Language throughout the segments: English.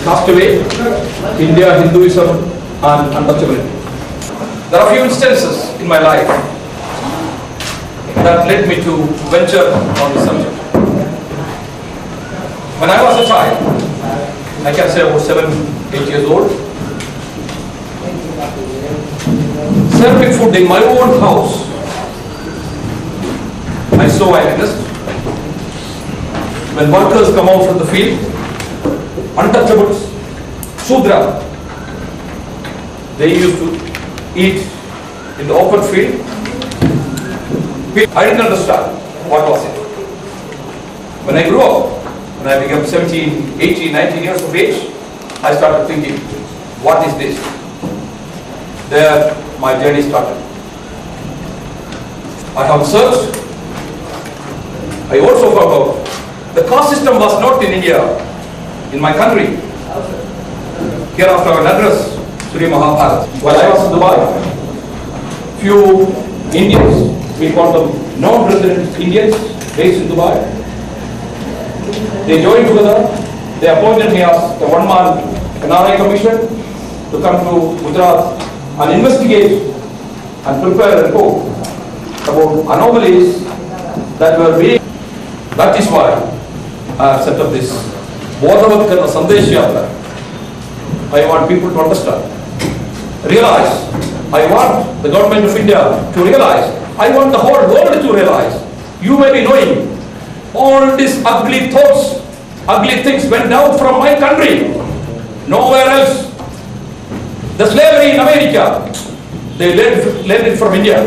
cast away, India, Hinduism and untouchability. There are few instances in my life that led me to venture on this subject. When I was a child, I can say about 7-8 years old, serving food in my own house, I saw and witnessed when workers come out from the field, untouchables, Shudra, they used to eat in the open field. I didn't understand what was it. When I grew up, when I became 17, 18, 19 years of age, I started thinking, what is this? There my journey started. I have searched. I also found out the caste system was not in India, in my country. Hereafter I will address Sri Mahabharata. While I was in Dubai, few Indians, we call them non-resident Indians based in Dubai, they joined together. They appointed me as the one-man NRI commission to come to Gujarat and investigate and prepare a report about anomalies that were being. That is why I have set up this Bodhavatkara Sandesh Yatra. I want people to understand, realize. I want the government of India to realize. I want the whole world to realize. You may be knowing all these ugly thoughts, ugly things went down from my country, nowhere else. The slavery in America, they learned it from India.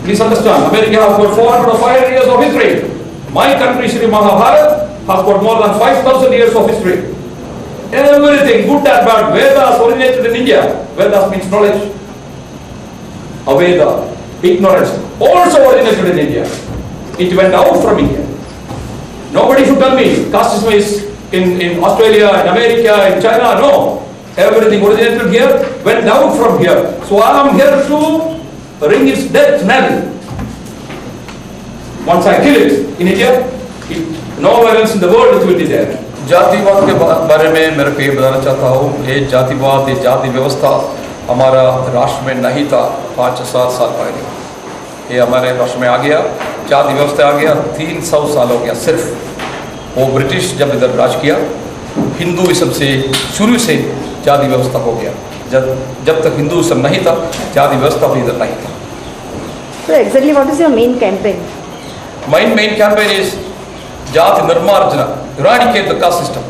Please understand, America has got 400 or 500 years of history. My country, Sri Mahabharata, has got more than 5,000 years of history. Everything, good and bad, Vedas originated in India. Vedas means knowledge. Aveda, ignorance, also originated in India. It went out from India. Nobody should tell me caste system is in Australia, in America, in China. No. Everything originated here, went down from here. So I am here to ring its death knell. Once I kill it in India, nowhere else in the world it will be there. जातिवाद के बारे में मेरे को ये बताना चाहता हूँ, ये जातिवाद, ये जाति व्यवस्था हमारा राष्ट्र में नहीं था 5-7 साल पहले। ये हमारे राष्ट्र में आ गया, जाति व्यवस्था आ गया, 300 साल हो गया सिर्फ। वो ब्रिटिश जब इधर राज किया, हिंदुइज्म से शुरू से जाति व्यवस्था हो गया। जब तक हिंदुइज्म नहीं था, जाति व्यवस्था भी इधर नहीं था। So exactly what is your main campaign? My main campaign is Jati Nirmarjana, eradicate the caste system.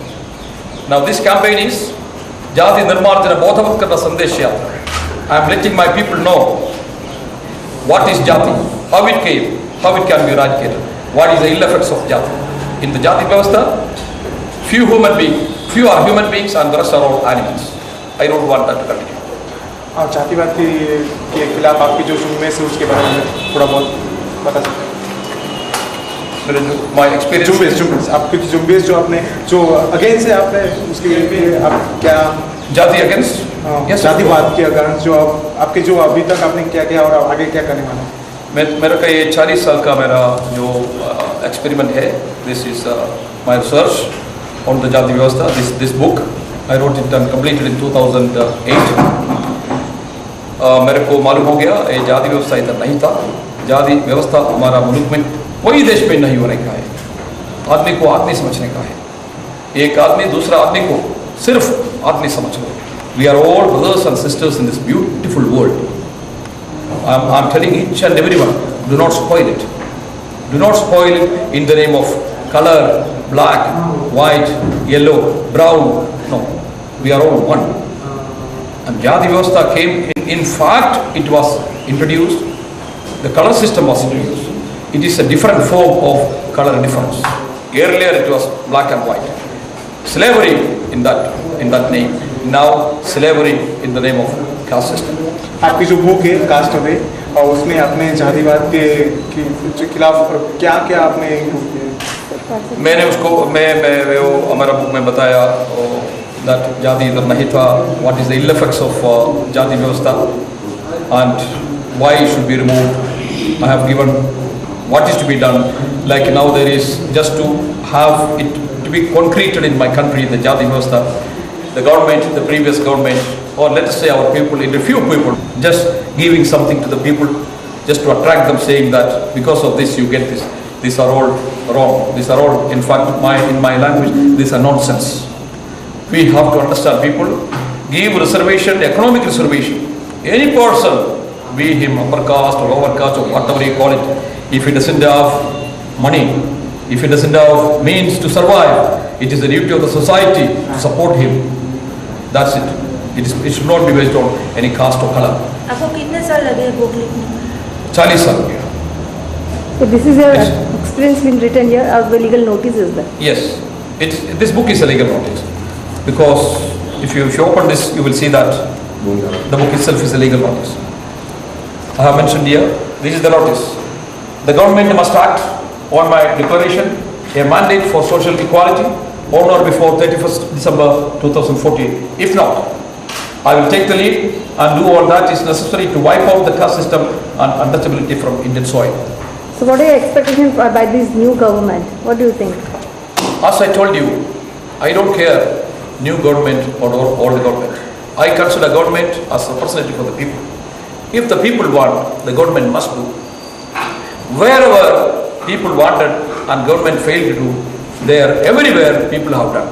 Now this campaign is Jati Nirmarjana Bodhavatkara Sandesh Yatra. I am letting my people know what is Jati, how it came, how it can be eradicated, what is the ill effects of Jati. In the Jati Vyavastha, few are human beings and the rest are all animals. I don't want that to continue. आप जातिवाद के खिलाफ आपकी जो जुम्मेश है उसके बारे में थोड़ा बहुत बता सकते हैं? My experience. जुम्मेश आपकी जुम्मेश जो आपने जो अगेंस्ट है आपने उसके लिए आप क्या जाति अगेंस्ट? Yes, जातिवाद के अगेंस्ट जो आपके जो अभी तक आपने क्या किया और आगे क्या करने वाला है? मेरा का ये 40 साल का मेरा जो एक्सपेरिमेंट है. This is my research on the जाति व्यवस्था. This book I wrote it and completed in 2008. मेरे को मालूम हो गया ये जाति व्यवस्था इधर नहीं था. जाति व्यवस्था हमारा मुल्क में कोई देश में नहीं होने का है. आदमी को आदमी समझने का है. एक आदमी दूसरा आदमी को सिर्फ आदमी समझ लो. We are all brothers and sisters in this beautiful world. I'm telling each and everyone, do not spoil it. Do not spoil it in the name of color, black, white, yellow, brown. No, we are all one. And Jati Vyavastha came, in fact, it was introduced, the color system was introduced. It is a different form of color difference. Earlier it was black and white. Slavery in that name. Now slavery in the name of caste system. आपकी जो book है cast away और उसमें आपने जातिवाद के खिलाफ क्या क्या आपने इम्प्रूव किया? मैंने उसको मैं वो हमारा बुक में बताया that जाति इधर नहीं था, what is the ill effects of जाति व्यवस्था and why it should be removed. I have given what is to be done. Like now there is just to have it to be concreted in my country, the Jati Vyavastha, the government, the previous government, or let us say our people, a few people, just giving something to the people, just to attract them, saying that because of this you get this. These are all wrong. These are all, in fact, in my language, these are nonsense. We have to understand people, give reservation, economic reservation. Any person, be him upper caste or lower caste or whatever you call it, if he doesn't have money, if he doesn't have means to survive, it is the duty of the society to support him. That's it. It should not be based on any caste or color. आपको कितने साल लगे book लिखने में? 40 साल हो गया. So this is your Yes. experience been written here, or the legal notice is there? Yes, this book is a legal notice, because if you open this, you will see that the book itself is a legal notice. I have mentioned here, this is the notice. The government must act on my declaration, a mandate for social equality, on or before 31st December 2014. If not, I will take the lead and do all that is necessary to wipe out the caste system and untouchability from Indian soil. So what are your expectations by this new government? What do you think? As I told you, I don't care new government or the government. I consider government as a representative for the people. If the people want, the government must do. Wherever people wanted and government failed to do, there everywhere people have done.